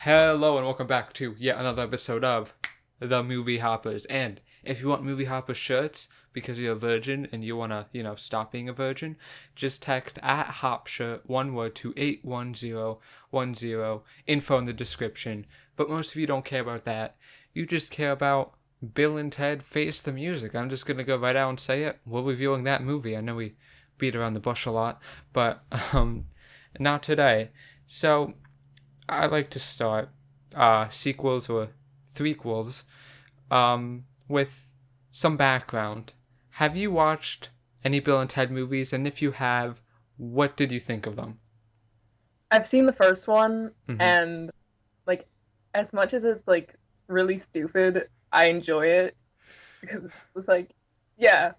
Hello and welcome back to yet another episode of The Movie Hoppers. And if you want Movie Hopper shirts because you're a virgin and you want to, stop being a virgin, just text at HopShirt, one word, to 81010, info in the description. But most of you don't care about that. You just care about Bill and Ted Face the Music. I'm just going to go right out and say it. We're reviewing that movie. I know we beat around the bush a lot, but not today. So I like to start sequels or threequels with some background. Have you watched any Bill and Ted movies? And if you have, what did you think of them? I've seen the first one, Mm-hmm. and like, as much as it's like really stupid, I enjoy it because it's like, yeah,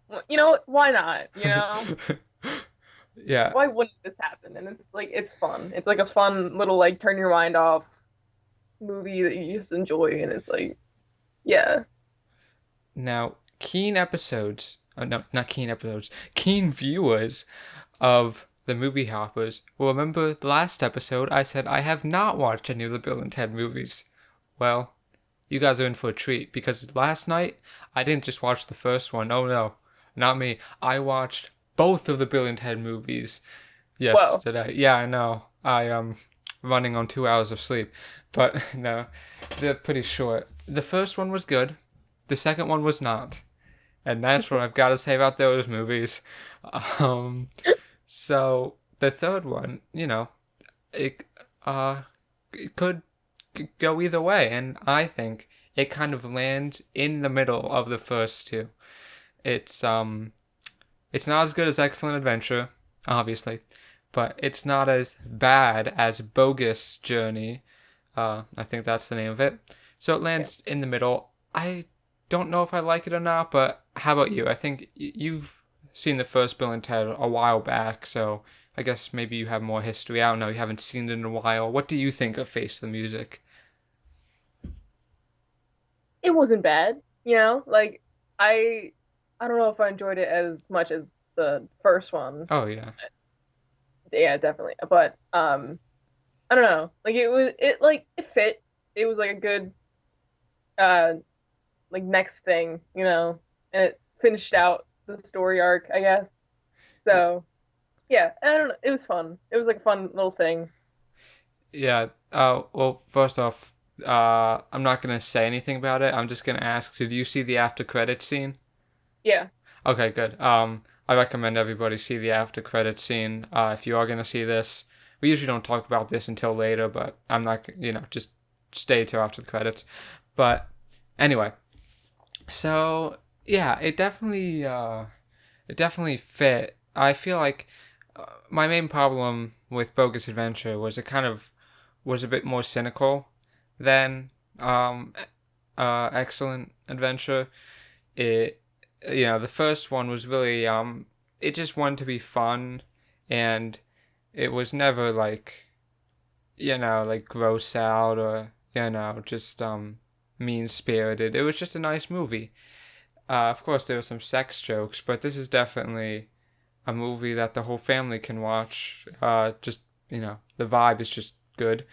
why not? Yeah. Why wouldn't this happen? And it's like it's fun. It's like a fun little like turn your mind off movie that you just enjoy, and it's like, yeah. Now, keen viewers of the Movie Hoppers will remember the last episode I said I have not watched any of the Bill and Ted movies. Well, you guys are in for a treat because last night I didn't just watch the first one. Oh no, not me. I watched both of the Bill and Ted movies Whoa. yesterday. Yeah, I know. I am running on 2 hours of sleep, but no, they're pretty short. The first one was good. The second one was not, and that's what I've got to say about those movies. Um, so the third one, it uh, it could go either way, and I think it kind of lands in the middle of the first two. It's it's not as good as Excellent Adventure, obviously, but it's not as bad as Bogus Journey. I think that's the name of it. So it Yeah. lands in the middle. I don't know if I like it or not, but how about you? I think you've seen the first Bill and Ted a while back, so I guess maybe you have more history. I don't know. You haven't seen it in a while. What do you think of Face the Music? It wasn't bad, like I I don't know if I enjoyed it as much as the first one. Oh yeah, Yeah, definitely. But I don't know. Like it fit. It was like a good uh like next thing, and it finished out the story arc, I guess. So yeah, I don't know. It was fun. It was like a fun little thing. yeah. Well, first off, I'm not gonna say anything about it. I'm just gonna ask. Did you see the after credit scene? Yeah. Okay, good. I recommend everybody see the after credit scene. If you are gonna see this, we usually don't talk about this until later, but I'm not. Just stay till after the credits. But anyway, so yeah, it definitely fit. I feel like my main problem with Bogus Adventure was it kind of was a bit more cynical than Excellent Adventure. It the first one was really it just wanted to be fun, and it was never like like gross out or just mean spirited. It was just a nice movie. Of course there were some sex jokes, but this is definitely a movie that the whole family can watch. Just the vibe is just good,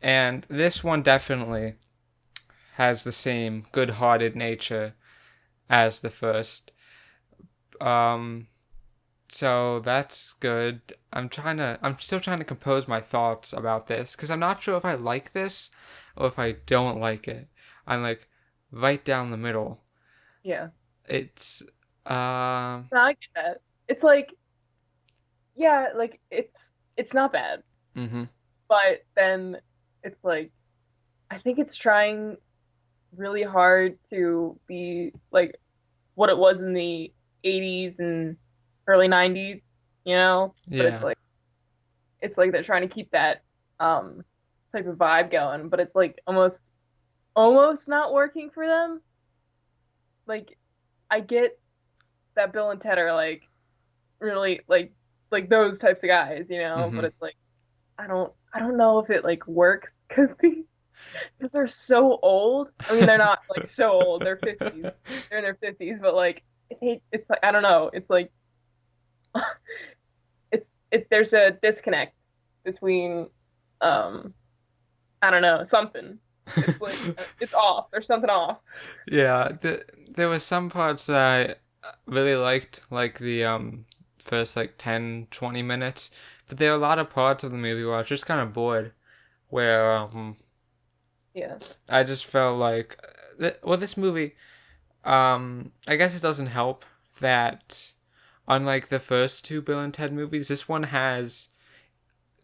and this one definitely has the same good-hearted nature as the first. Um, so that's good. I'm still trying to compose my thoughts about this because I'm not sure if I like this or if I don't like it. I'm like right down the middle. Yeah. It's um No, I get that. It's like, yeah, like it's not bad, mm-hmm. but then it's like I think it's trying really hard to be like what it was in the 80s and early 90s, but Yeah. it's like they're trying to keep that um type of vibe going, but it's like almost not working for them. Like I get that Bill and Ted are like really like those types of guys, Mm-hmm. but it's like I don't know if it like works because they're so old. I mean, they're not like so old. They're 50s. They're in their 50s, but like it's like I don't know. It's like it's there's a disconnect between um I don't know, something. It's like it's off. There's something off. Yeah, there were some parts that I really liked, like the first like 10-20 minutes, but there are a lot of parts of the movie where I was just kind of bored, where Yeah. I just felt like, well, this movie, I guess it doesn't help that, unlike the first two Bill and Ted movies, this one has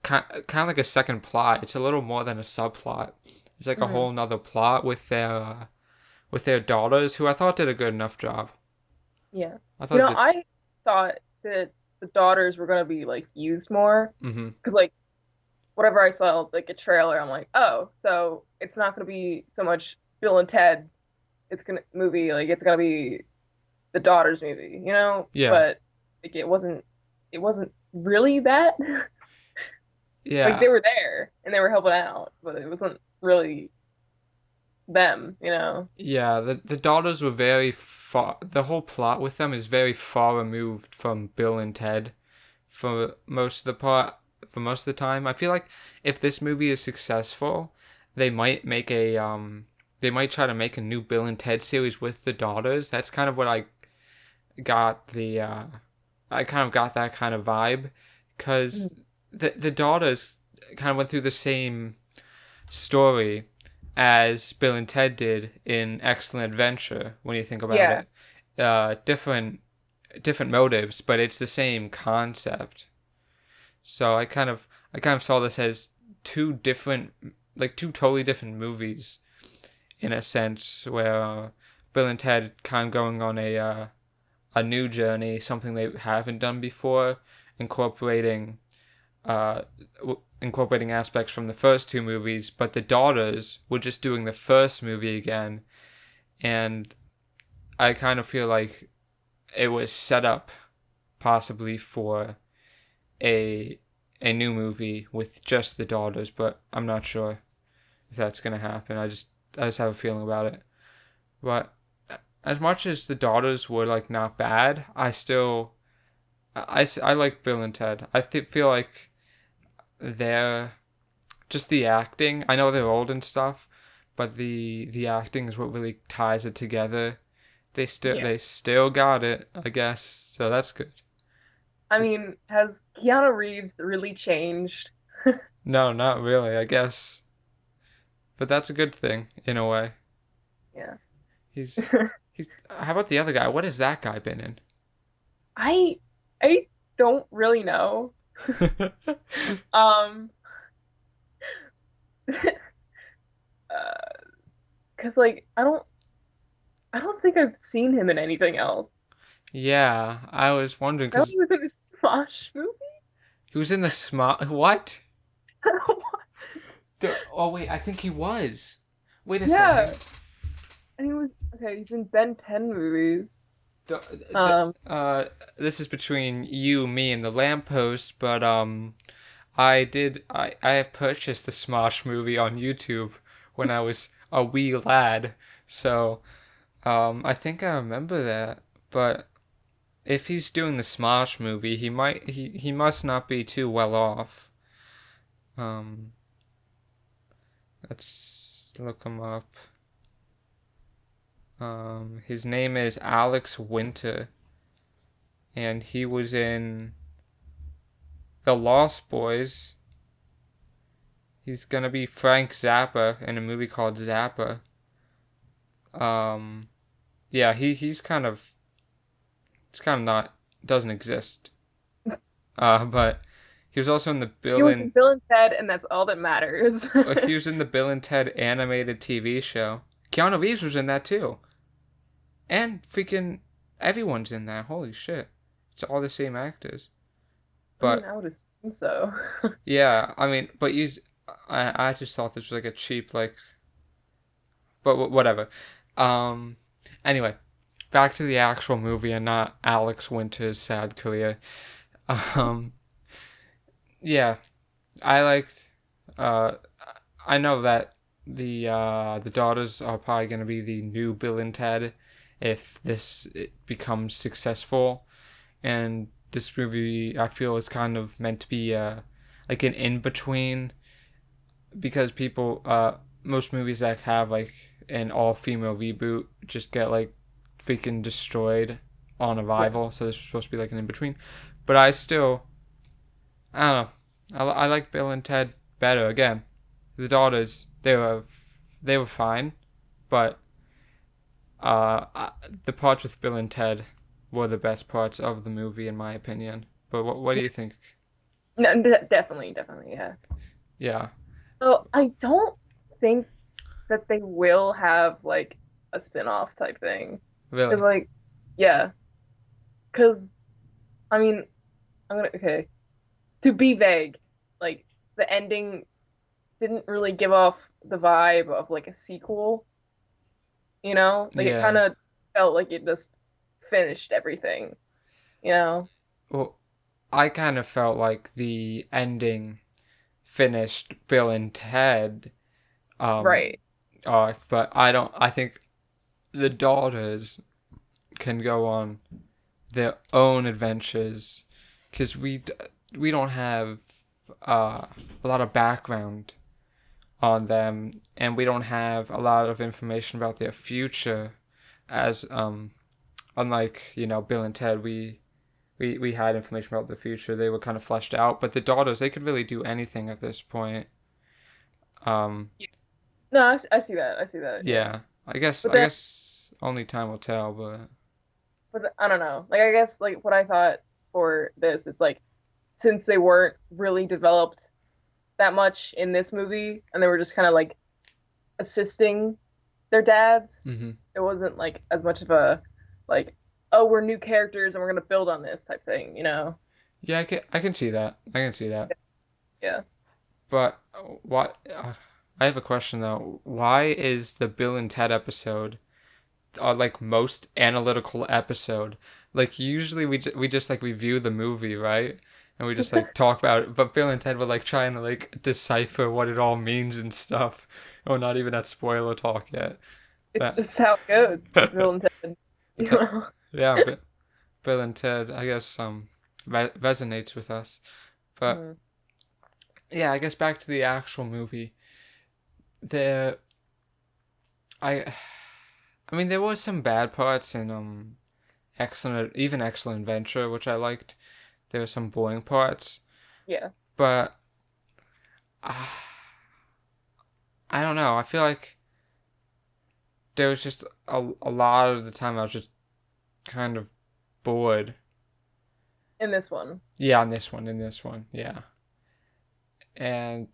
kind of like a second plot. It's a little more than a subplot. It's like a Hmm. whole nother plot with their daughters, who I thought did a good enough job. Yeah. I thought that. I thought that the daughters were gonna be like used more Mm-hmm. because like whatever I saw like a trailer, I'm like, oh, so it's not gonna be so much Bill and Ted. It's gonna movie like it's gonna be the daughters movie, you know? Yeah, But like it wasn't really that. Like yeah, they were there and they were helping out, but it wasn't really them, you know? yeah. The daughters were very far. The whole plot with them is very far removed from Bill and Ted for most of the part. For most of the time, I feel like if this movie is successful, they might make a they might try to make a new Bill and Ted series with the daughters. That's kind of what got the I kind of got that kind of vibe, because Mhm. the daughters kind of went through the same story as Bill and Ted did in Excellent Adventure. When you think about Yeah. it, different motives, but it's the same concept. So I kind of saw this as two different, like two totally different movies in a sense, where Bill and Ted kind of going on a new journey, something they haven't done before, incorporating uh, incorporating aspects from the first two movies, but the daughters were just doing the first movie again, and I kind of feel like it was set up possibly for a a new movie with just the daughters, but I'm not sure if that's gonna happen. I just have a feeling about it. But as much as the daughters were like not bad, I like Bill and Ted. Feel like they're just the acting. I know they're old and stuff, but the acting is what really ties it together. Yeah. They still got it, I guess. So that's good. I mean, has Keanu Reeves really changed? No, not really, I guess. But that's a good thing in a way. Yeah. He's he's how about the other guy? What has that guy been I I don't really know. in? Um, uh, 'Cause like I don't think I've seen him in anything else. Yeah, I was wondering I know because he was in a Smosh movie. he was in the smart. What? Oh wait, I think he was. Wait a Yeah, second. and he was okay. He's in Ben 10 movies. D- d- Um, uh, this is between you, me, and the lamppost, but I have purchased the Smosh movie on YouTube when I was a wee lad, so I think I remember that. But if he's doing the Smosh movie, he must not be too well off. Um, let's look him up. His name is Alex Winter, and he was in The Lost Boys. He's gonna be Frank Zappa in a movie called Zappa. Um, yeah, he's kind of not doesn't exist. But he was also in the he was in Bill and Ted, and that's all that matters. He was in the Bill and Ted animated TV show. Keanu Reeves was in that too, and freaking everyone's in that. Holy shit, it's all the same actors. I mean, But I would assume so. yeah, I mean, I just thought this was like a cheap like, but whatever. Um, anyway, back to the actual movie and not Alex Winter's sad career. Um, yeah, I liked. Uh, I know that the daughters are probably gonna be the new Bill and Ted if it becomes successful, and this movie I feel is kind of meant to be like an in between because people most movies that have like an all-female reboot just get like freaking destroyed on Yeah. arrival, so this was supposed to be like an in-between. But I don't know, I like Bill and Ted better. Again, the daughters, they were fine, but the parts with Bill and Ted were the best parts of the movie in my opinion. But what do you think? No, definitely, definitely, yeah. Yeah. So I don't think that they will have like a spin-off type thing. Really? Cause like, yeah, cause I mean, okay, to be vague, like the ending didn't really give off the vibe of like a sequel, you know? Like it kind Yeah. of felt like it just finished everything, you know? Well, I kind of felt like the ending finished Bill and Ted um Right. arc, but I don't. I think the daughters can go on their own adventures because we don't have a lot of background on them, and we don't have a lot of information about their future. As unlike Bill and Ted, we had information about the future. They were kind of fleshed out, but the daughters, they could really do anything at this point. Um, Yeah. No, I see that. I see that. Yeah. yeah, I guess But I then, guess only time will tell, but I don't know. Like I guess like what I thought for this is like since they weren't really developed that much in this movie and they were just kind of like assisting their dads, mm-hmm. it wasn't like as much of a like, oh, we're new characters and we're gonna build on this type thing, you know? Yeah, I can see that. I can see that. Yeah. But what? I have a question though. Why is the Bill and Ted episode our like most analytical episode? Like usually we just like review the movie, right? And we just like talk about it. But Bill and Ted were like trying to like decipher what it all means and stuff. Or not even at spoiler talk yet. It's That just how it goes with Bill and Ted, you t- know? yeah, Bill and Ted, I guess resonates with us. But Mhm. yeah, I guess back to the actual movie. There, I, I mean, there was some bad parts in excellent adventure, which I liked. There were some boring parts, Yeah. but uh, I don't know. I feel like there was just a lot of the time I was just kind of bored. In this one. Yeah, in this one, yeah. And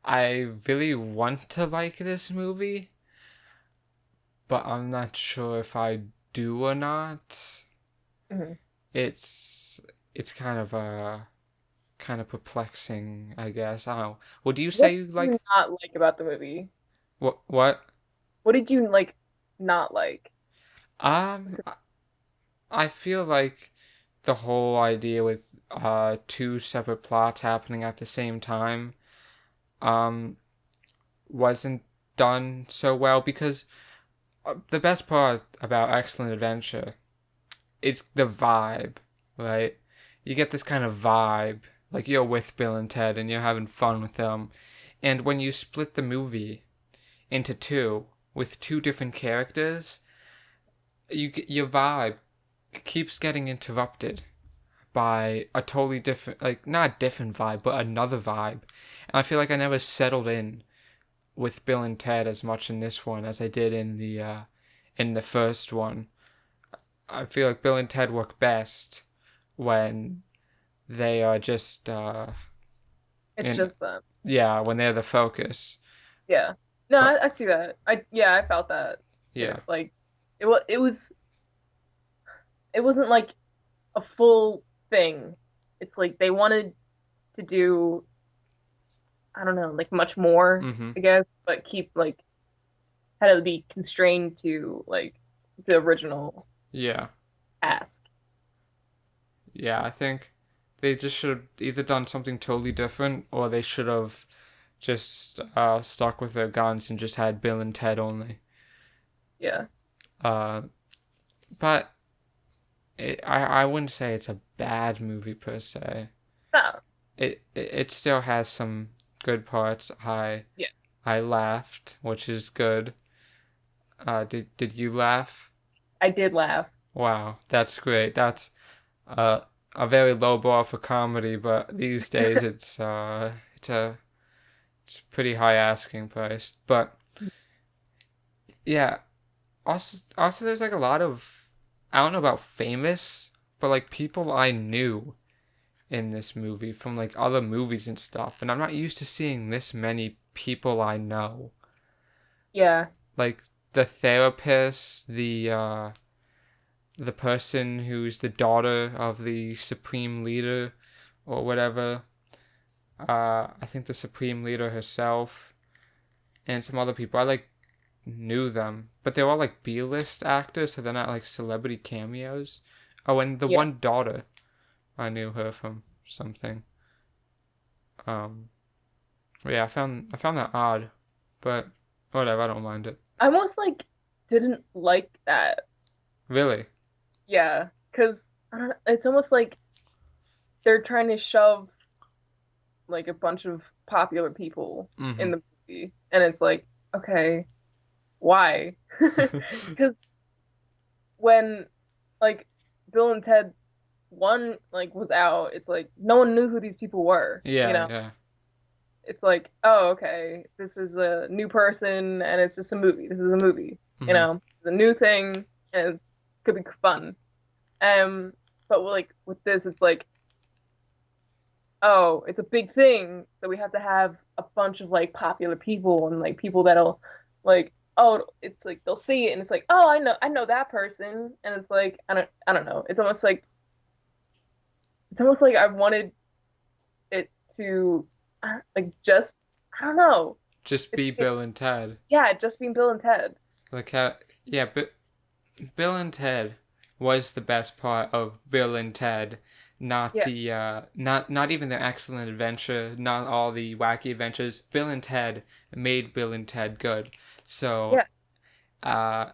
I really want to like this movie, but I'm not sure if I do or not. Mhm. It's it's kind of perplexing, I guess. I don't know. Would you What say you did like you not like about the movie? what? What did you like not like? Um, I I feel like the whole idea with two separate plots happening at the same time um wasn't done so well because the best part about Excellent Adventure is the vibe, right? You get this kind of vibe like you're with Bill and Ted and you're having fun with them. And when you split the movie into two with two different characters, your vibe keeps getting interrupted by a totally different, like not a different vibe, but another vibe. And I feel like I never settled in with Bill and Ted as much in this one as I did in the first one. I feel like Bill and Ted work best when they are just It's in just them. yeah, when they're the focus. Yeah. No, But I see that. Yeah, I felt that too. yeah. Like it wasn't like a full thing. It's like they wanted to do I don't know, like much more, Mhm. I guess, but keep like had to be constrained to like the original Yeah. ask. Yeah, I think they just should have either done something totally different or they should have just stuck with their guns and just had Bill and Ted only. Yeah. Uh, but I wouldn't say it's a bad movie per se. No. It still has some good parts. Yeah, I laughed, which is good. Did you laugh? I did laugh. Wow, that's great. That's uh, a very low bar for comedy, but these days it's a pretty high asking price. But yeah, also there's like a lot of, I don't know about famous, but like people I knew in this movie from like other movies and stuff, and I'm not used to seeing this many people I know. Yeah, Like the therapist, the person who's the daughter of the supreme leader or whatever. I think the supreme leader herself and some other people. I like knew them, but they're all like B-list actors, so they're not like celebrity cameos. Oh, and the yeah. one daughter, I knew her from something. Um, yeah, I found that odd, but whatever, I don't mind it. I almost like didn't like that. Really? Yeah, because it's almost like they're trying to shove like a bunch of popular people in Mm-hmm. the movie, and it's like, okay, why? Because when like Bill and Ted one like was out, it's like no one knew who these people were, you Yeah, know? yeah. It's like, oh, okay, this is a new person and it's just a movie. This is a movie, you Mm-hmm. know? It's a new thing and it could be fun. Um, but like with this, it's like, oh, it's a big thing, so we have to have a bunch of like popular people and like people that'll like, oh, it's like they'll see it and it's like, oh, I know that person, and it's like, I don't know. It's almost like I wanted it to like just, I don't know. Just It's be Bill and Ted. yeah, just being Bill and Ted. Like how, yeah, but Bill and Ted was the best part of Bill and Ted, not Yeah, the not even the excellent adventure, not all the wacky adventures. Bill and Ted made Bill and Ted good. So yeah. uh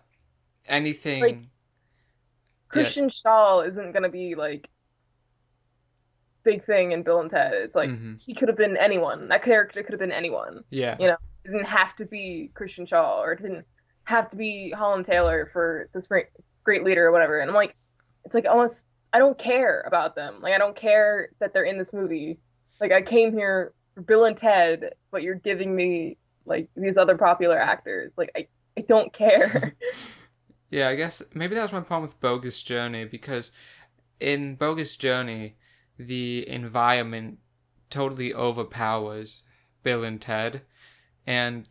Like anything, yeah. Kristen Schaal isn't gonna be like big thing in Bill and Ted. It's like Mm-hmm. he could have been anyone. That character could have been anyone. Yeah. You know, it didn't have to be Christian Shaw or it didn't have to be Holland Taylor for this great leader or whatever. And I'm like, it's like almost I don't care about them. Like I don't care that they're in this movie. Like I came here for Bill and Ted, but you're giving me like these other popular actors. Like I don't care. Yeah, I guess maybe that was my problem with Bogus Journey, because in Bogus Journey, the environment totally overpowers Bill and Ted, and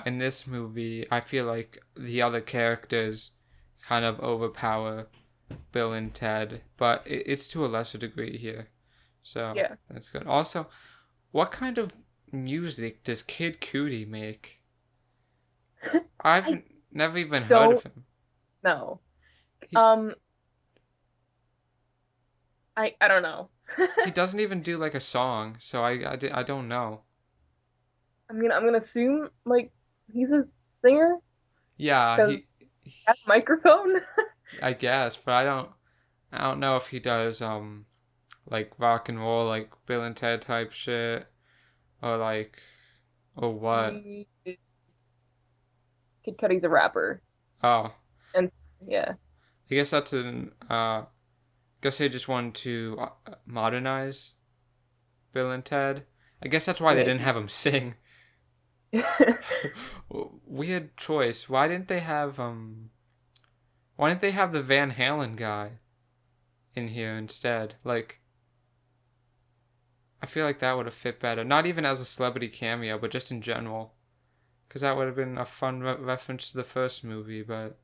in this movie, I feel like the other characters kind of overpower Bill and Ted, but it's to a lesser degree here, so Yeah. that's good. Also, what kind of music does Kid Cudi make? I've I never even heard of don't him. know. He Um I don't know. he doesn't even do like a song, so I don't know. I mean, I'm gonna assume like he's a singer Yeah, because he has a microphone. I guess, but I don't know if he does like rock and roll like Bill and Ted type shit, or like, or what. He is, Kid Cudi's a rapper, Oh, and yeah, I guess that's an guess they just wanted to modernize Bill and Ted. I guess that's why they didn't maybe. have him sing. Weird choice. Why didn't they have the Van Halen guy in here instead? Like, I feel like that would have fit better. Not even as a celebrity cameo, but just in general. Because that would have been a fun reference to the first movie, but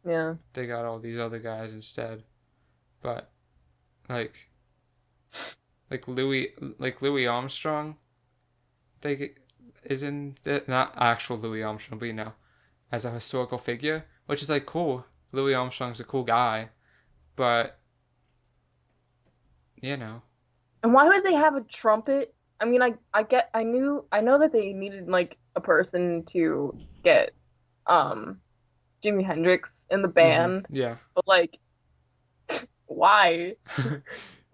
Yeah, they got all these other guys instead. But like Louis Armstrong, they isn't not actual Louis Armstrong, but as a historical figure, which is like cool. Louis Armstrong's a cool guy, but you know, and why would they have a trumpet? I mean, I know that they needed like a person to get um Jimi Hendrix in the band, yeah, but like why?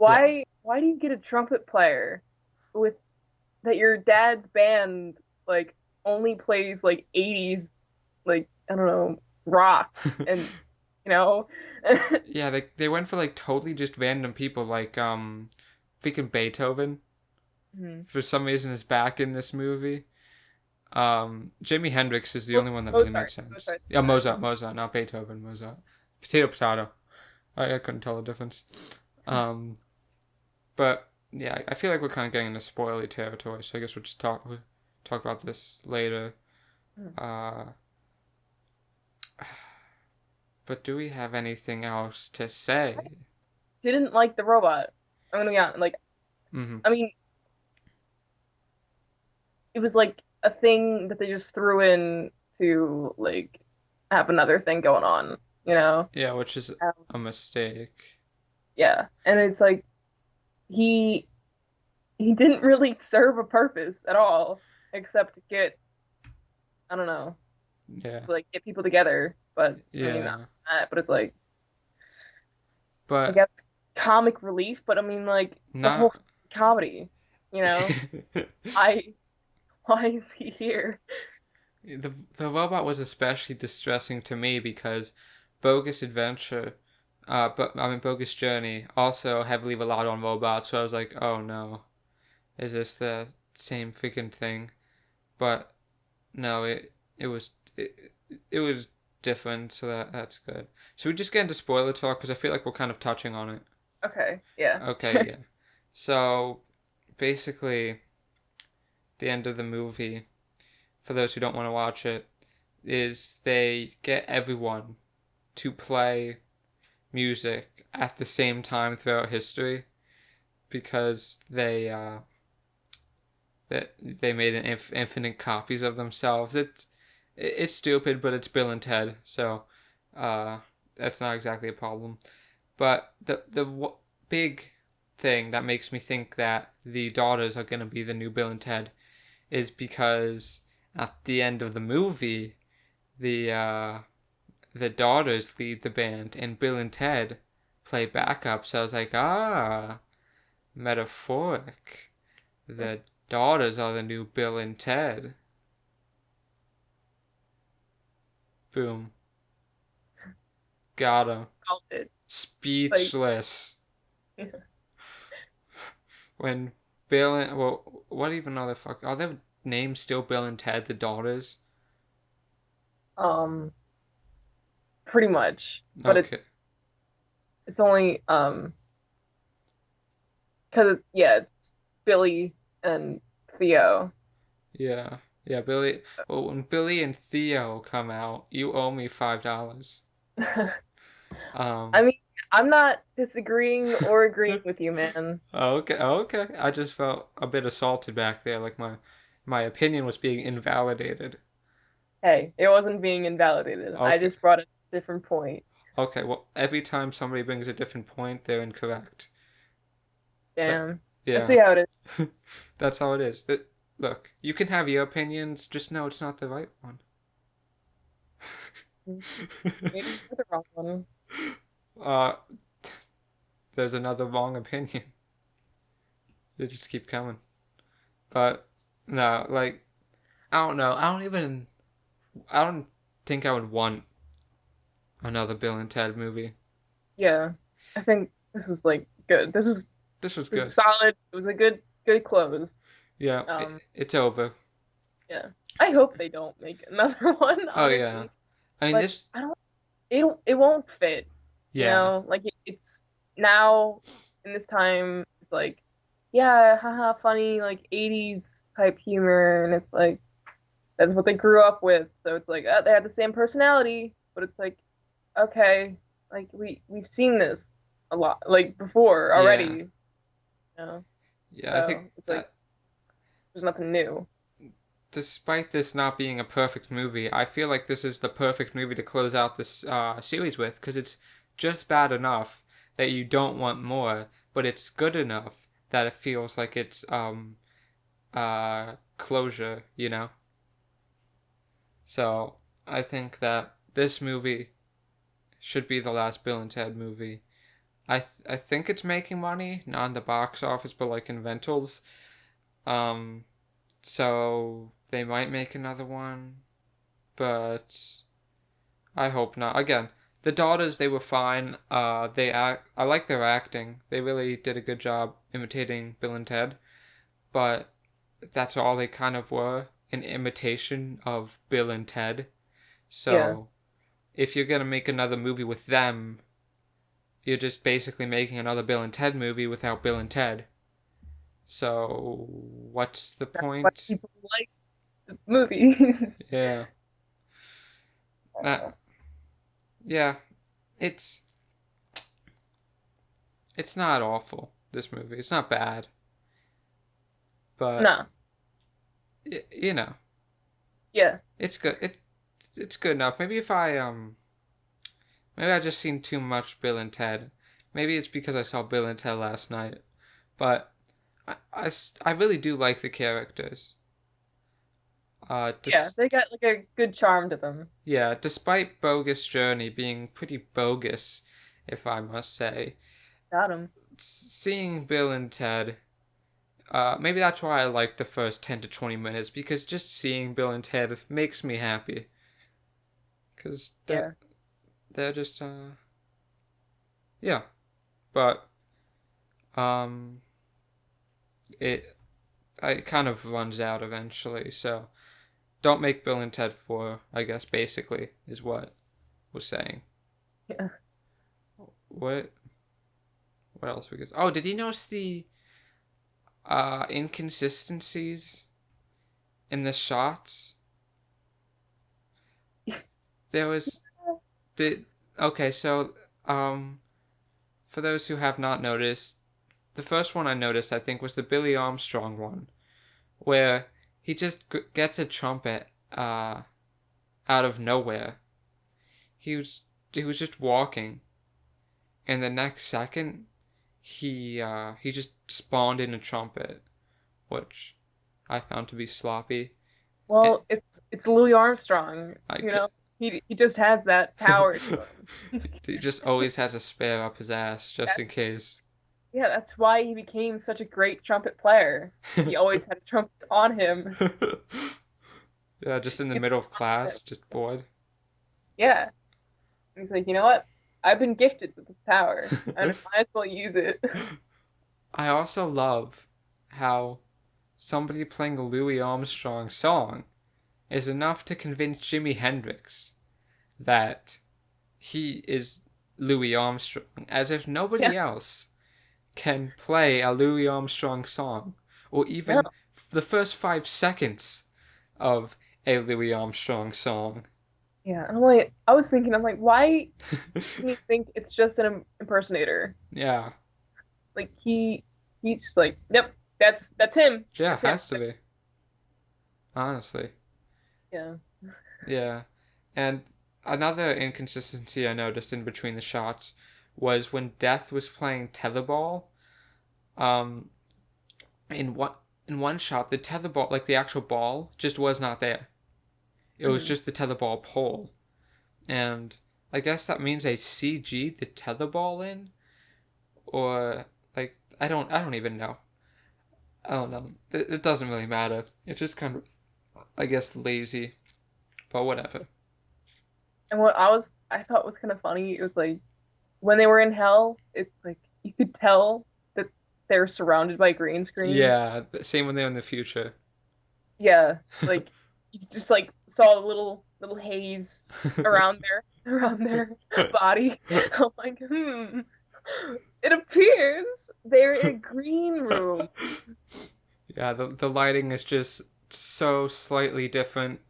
yeah, Why do you get a trumpet player with that your dad's band like only plays like 80s, like I don't know, rock, and you know. Yeah, they went for like totally just random people, like freaking Beethoven Mhm. for some reason is back in this movie. Jimi Hendrix is the only one that really made Mozart, sense. Mozart's Yeah, back. Mozart, not Beethoven, Mozart. Potato, potato. I couldn't tell the difference. Um, but yeah, I feel like we're kind of getting into spoilery territory, so I guess we'll talk about this later. Mhm. Uh, but do we have anything else to say? Didn't like the robot. I'm gonna be honest. Like, Mm-hmm. I mean, it was like a thing that they just threw in to like have another thing going on, you know? Yeah, which is Um, a mistake. yeah, and it's like he he didn't really serve a purpose at all, except to get, I don't know, Yeah, like get people together. But I mean, not yeah, that, but it's like I but guess comic relief. But I mean, like the whole not. comedy, you know? I why is he here? The robot was especially distressing to me because Bogus Adventure, but I mean Bogus Journey also heavily relied on robots. So I was like, oh no, is this the same freaking thing? But no, it was different. So that's good. Should we just get into spoiler talk because I feel like we're kind of touching on it. Okay, yeah, Okay, yeah. So basically, the end of the movie, for those who don't want to watch it, is they get everyone to play music at the same time throughout history because they made an infinite copies of themselves. It's stupid, but it's Bill and Ted, so uh, that's not exactly a problem. But the big thing that makes me think that the daughters are gonna be the new Bill and Ted is because at the end of the movie, the uh, the daughters lead the band and Bill and Ted play backup. So I was like, metaphoric. The daughters are the new Bill and Ted. Boom. Got him. salted. Like, Speechless. When Bill and, well, what even are the fuck, are their names still Bill and Ted, the daughters? um, pretty much, but Okay. it's only because yeah, it's Billy and Theo. Yeah. Yeah, Billy. Well, when Billy and Theo come out, you owe me $5. I Um, mean, I'm not disagreeing or agreeing with you, man. Oh, okay. Oh, okay. I just felt a bit assaulted back there, like my opinion was being invalidated. Hey, it wasn't being invalidated. I Okay. just brought a different point. Okay. Well, every time somebody brings a different point, they're incorrect. That Damn. Let's see yeah. how it That's how it is. Look, you can have your opinions, just know it's not the right one. is. Maybe you're the wrong one. uh, there's another wrong opinion. They just keep coming. But no, like I don't know. I don't think I would want another Bill and Ted movie. Yeah, I think this was like good. This was This was good. solid. It was a good close. Yeah, Um, it's over. yeah. I hope they don't make another one, Oh yeah. honestly. I mean But this. I don't. It won't fit. You Yeah, know, like it's now in this time. It's like, yeah, haha, funny, like 80s type humor, and it's like that's what they grew up with. So it's like they had the same personality, but it's like okay, like we've seen this a lot, like before already. yeah, know? yeah. I think So it's like that there's nothing new. despite this not being a perfect movie, I feel like this is the perfect movie to close out this series with because it's just bad enough that you don't want more, but it's good enough that it feels like it's closure. You know. So I think that this movie should be the last Bill and Ted movie. I think it's making money, not in the box office, but like in rentals. Um, So they might make another one, but I hope not. Again, the daughters, they were fine. I like their acting. They really did a good job imitating Bill and Ted, but that's all they kind of were, an imitation of Bill and Ted. Yeah. So if you're gonna make another movie with them, you're just basically making another Bill and Ted movie without Bill and Ted. So what's the That's why point? people like the movie. Yeah. Uh, yeah. It's it's not awful, this movie. It's not bad, but No. you know, Yeah. it's good. It's good enough. Maybe I just seen too much Bill and Ted. Maybe it's because I saw Bill and Ted last night. But I really do like the characters. Yeah. They got like a good charm to them. Yeah, despite Bogus Journey being pretty bogus, if I must say, Got them. seeing Bill and Ted, maybe that's why I like the first 10 to 20 minutes, because just seeing Bill and Ted makes me happy. Because Yeah. they're just, yeah. But, um, it, it kind of runs out eventually, so don't make Bill and Ted 4, I guess, basically, is what we're saying. Yeah. What what else we got? Oh, did you notice the inconsistencies in the shots? There was the okay, so for those who have not noticed, the first one I noticed I think was the Billy Armstrong one, where he just gets a trumpet out of nowhere. He was he was just walking, and the next second he just spawned in a trumpet, which I found to be sloppy. And Well, it's Louis Armstrong. I You could, know, he just has that power to him. he just always has a spare up his ass just in case. Yeah, that's why he became such a great trumpet player. He always had a trumpet on him. Yeah, just in the It's middle of class, just bored. yeah. He's like, you know what? I've been gifted with this power. I might as well use it. I also love how somebody playing a Louis Armstrong song is enough to convince Jimi Hendrix that he is Louis Armstrong, as if Yeah, nobody else can play a Louis Armstrong song, or no. even the first 5 seconds of a Louis Armstrong song. Yeah, and I'm like, I was thinking, I'm like, why can you think it's just an impersonator? Yeah, Like he's just like, yep, that's him. yeah, That's him. has to be, honestly. Yeah. Yeah, and another inconsistency I noticed in between the shots was when Death was playing tetherball. Um, in one in one shot, the tetherball, like the actual ball, just was not there. It was Mhm. just the tetherball pole, and I guess that means they CG'd the tetherball in, or like I don't even know. I don't know. It doesn't really matter. It's just kind of, I guess, lazy, but whatever. And what I thought was kind of funny, it was like when they were in hell, it's like you could tell that they're surrounded by green screen. Yeah, same when they're in the future. Yeah, like you just like saw a little haze around their body. I'm like, it appears they're in a green room. Yeah, the lighting is just so slightly different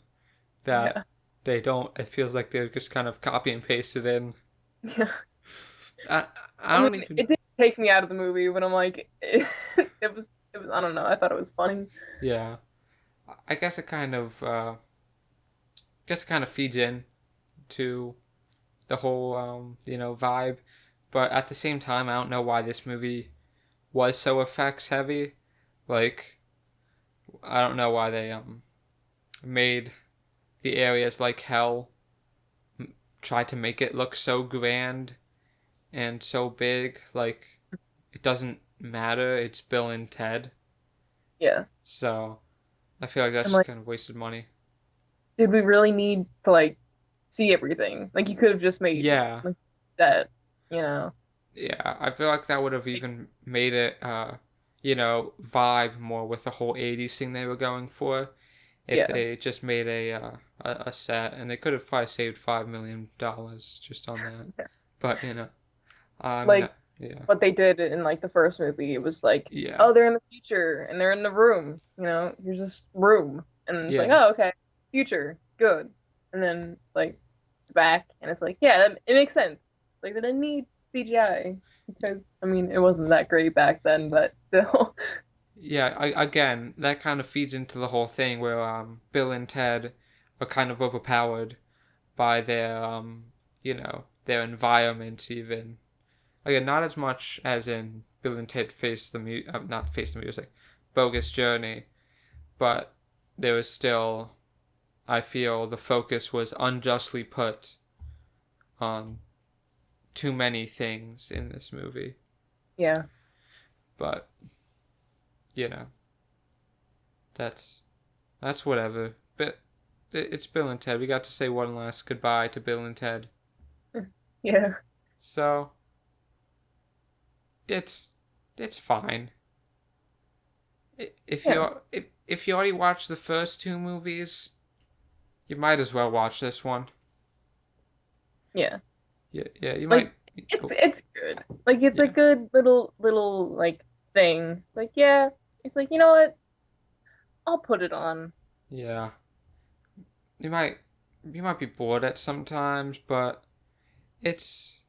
that Yeah, they don't. It feels like they're just kind of copy and pasted in. yeah. I I I mean, don't even. it did take me out of the movie, but I'm like, it was. I don't know. I thought it was funny. Yeah, I guess it kind of feeds in to the whole vibe, but at the same time, I don't know why this movie was so effects heavy. Like I don't know why they made the areas like hell, try to make it look so grand and so big. Like it doesn't matter. It's Bill and Ted. Yeah. So I feel like that's I'm just like, kind of wasted money. did we really need to like see everything? Like you could have just made Yeah, like that, you know? yeah. I feel like that would have Like, even made it, vibe more with the whole '80s thing they were going for. If yeah. they just made a set, and they could have probably saved $5 million just on that. But I'm Like not. Yeah, what they did in like the first movie, it was like, yeah, oh, they're in the future and they're in the room, you know, you're just room. And it's like, yeah, oh, okay, future, good. And then like it's back and it's like, yeah, it makes sense. Like they didn't need CGI because I mean it wasn't that great back then, but still. yeah. Again, that kind of feeds into the whole thing where Bill and Ted are kind of overpowered by their environment even. Again, not as much as in Bill and Ted Face not Face the Music, Bogus Journey, but there was still, I feel, the focus was unjustly put on too many things in this movie. Yeah. But you know, that's that's whatever. But it's Bill and Ted. We got to say one last goodbye to Bill and Ted. Yeah. So it's it's fine. If Yeah. if you already watched the first two movies, you might as well watch this one. Yeah. Yeah, yeah, you Like might. Oh, it's good. Like it's a yeah, good little like thing. Like yeah, it's like, you know what? I'll put it on. yeah. You might you might be bored at sometimes, but it's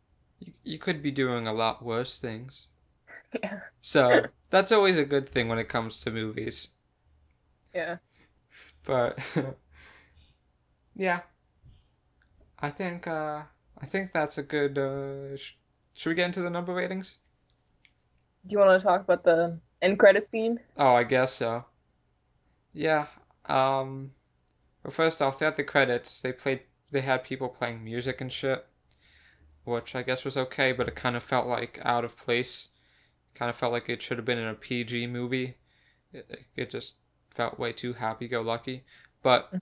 you could be doing a lot worse things. Yeah. So that's always a good thing when it comes to movies. Yeah. But yeah, I think I think that's a good. Should we get into the number ratings? Do you want to talk about the end credit scene? Oh, I guess so. Yeah. Um. Well, first off, throughout the credits, they had people playing music and shit, which I guess was okay, but it kind of felt like out of place. Kind of felt like it should have been in a PG movie. It just felt way too happy-go-lucky. But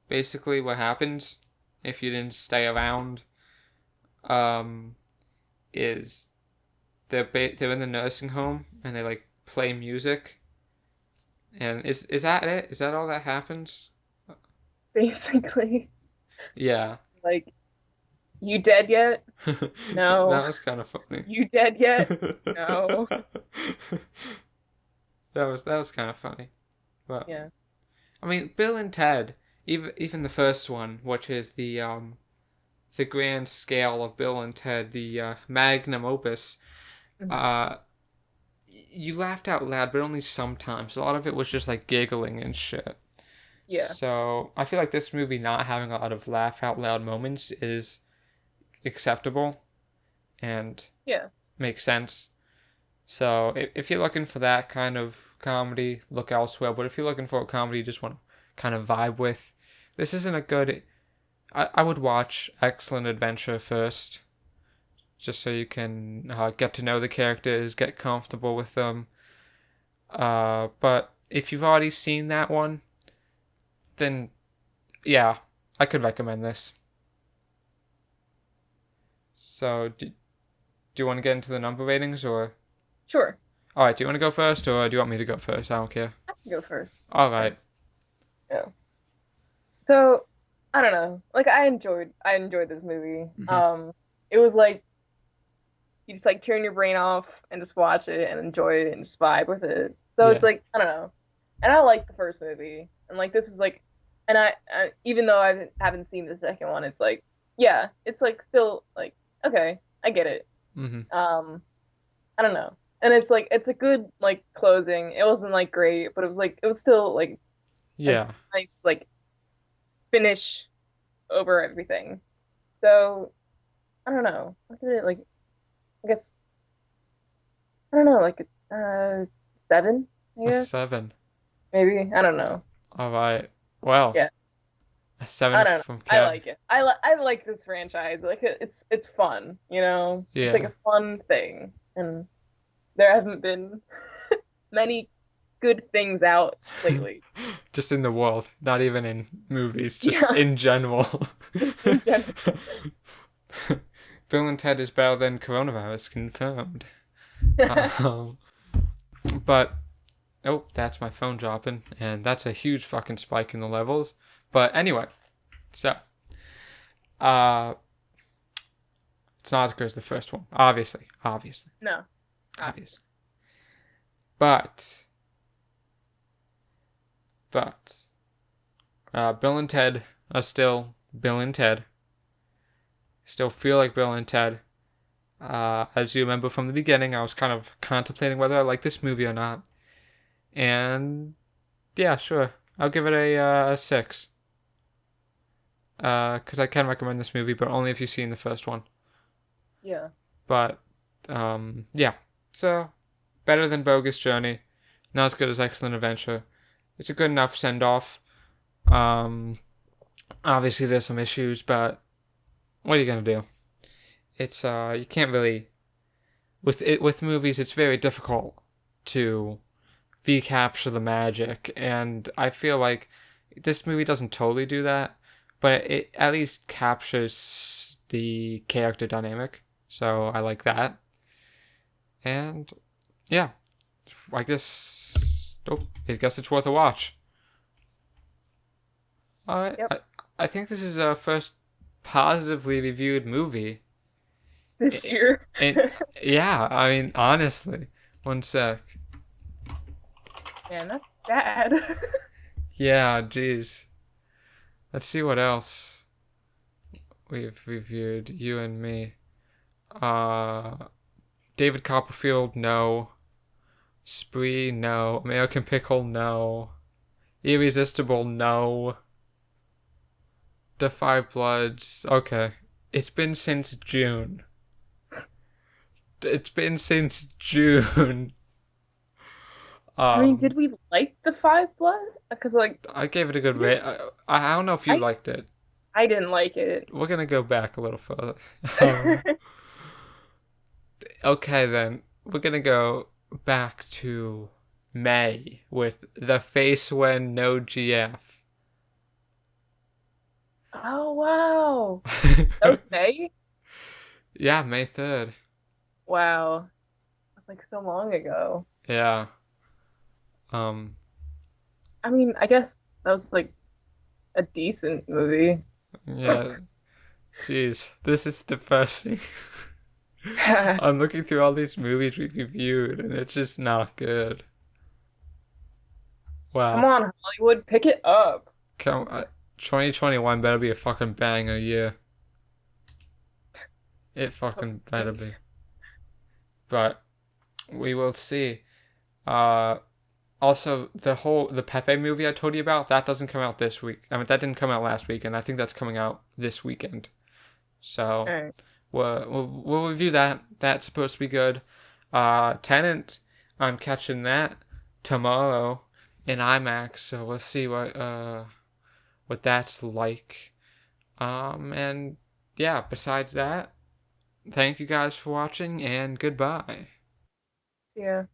basically, what happens if you didn't stay around, um, is they're in the nursing home and they like play music. And is that it? Is that all that happens? Basically, Yeah. like, you dead yet? No. That was kind of funny. You dead yet? No. That was kind of funny. But Yeah. I mean, Bill and Ted, even the first one, which is the grand scale of Bill and Ted, the magnum opus, Mhm. uh, you laughed out loud, but only sometimes. A lot of it was just like giggling and shit. Yeah. So I feel like this movie not having a lot of laugh out loud moments is acceptable and Yeah. makes sense. So if you're looking for that kind of comedy, look elsewhere. But if you're looking for a comedy you just want to kind of vibe with, this isn't a good. I would watch Excellent Adventure first, just so you can get to know the characters, get comfortable with them. But if you've already seen that one, then yeah, I could recommend this. So do you want to get into the number ratings or? Sure. All right, do you want to go first or do you want me to go first? I don't care. I can go first. All Yeah. right. Yeah. So, I don't know. Like I enjoyed this movie. Mm-hmm. It was like you just like turn your brain off and just watch it and enjoy it and just vibe with it. So it's Yeah. like I don't know. And I like the first movie, and like this was like, and I even though I haven't seen the second one, it's like yeah, it's like still like okay, I get it. Mm-hmm. I don't know, and it's like it's a good like closing. It wasn't like great, but it was like it was still like a Yeah. nice like finish over everything. So I don't know. Look at it like I guess I don't know like seven. I A guess 7. maybe I don't know. All right. Well, Yeah. a 7 I don't know. from I Kev. like it. I like this franchise. Like it's fun, you know? It's like Yeah. a fun thing. And there haven't been many good things out lately. Just in the world, not even in movies, just Yeah, in general. just in general. Bill and Ted is better than coronavirus, confirmed. Um, but oh, that's my phone dropping, and that's a huge fucking spike in the levels. But anyway, so uh, it's not as good as the first one, obviously, No. obviously. But Bill and Ted are still Bill and Ted. Still feel like Bill and Ted. As you remember from the beginning, I was kind of contemplating whether I like this movie or not. And yeah, sure. I'll give it a 6. Because I can recommend this movie, but only if you've seen the first one. Yeah. But, yeah. So, better than Bogus Journey. Not as good as Excellent Adventure. It's a good enough send-off. Obviously there's some issues, but what are you gonna do? It's, you can't really... With movies, it's very difficult to recapture the magic, and I feel like this movie doesn't totally do that, but it at least captures the character dynamic, so I like that. And yeah, I guess it's worth a watch. Yep. I think this is our first positively reviewed movie. This year. And yeah, I mean, honestly, one sec. Man, that's bad. Yeah, jeez. Let's see what else we've reviewed, you and me. Uh, David Copperfield, no. Spree, no. American Pickle, no. Irresistible, no. The Five Bloods, okay. It's been since June. It's been since June. I mean, did we like the Five Blood? Because like I gave it a good rate. I don't know if you I liked it. I didn't like it. We're gonna go back a little further. Um, okay, then we're gonna go back to May with The Face When No GF. Oh wow. Okay. Yeah, May 3rd. Wow. That's like so long ago. Yeah. Um. I mean, I guess that was like a decent movie. Yeah. Jeez, this is depressing. I'm looking through all these movies we reviewed, and it's just not good. Come Wow. on, Hollywood, pick it up. 2021 better be a fucking banger year. It fucking better be. But we will see. Uh, Also, the Pepe movie I told you about, that doesn't come out this week. I mean, that didn't come out last week, and I think that's coming out this weekend. So All right. we'll review that. That's supposed to be good. Tenant, I'm catching that tomorrow in IMAX, so we'll see what that's like. And yeah, besides that, thank you guys for watching, and goodbye. Yeah.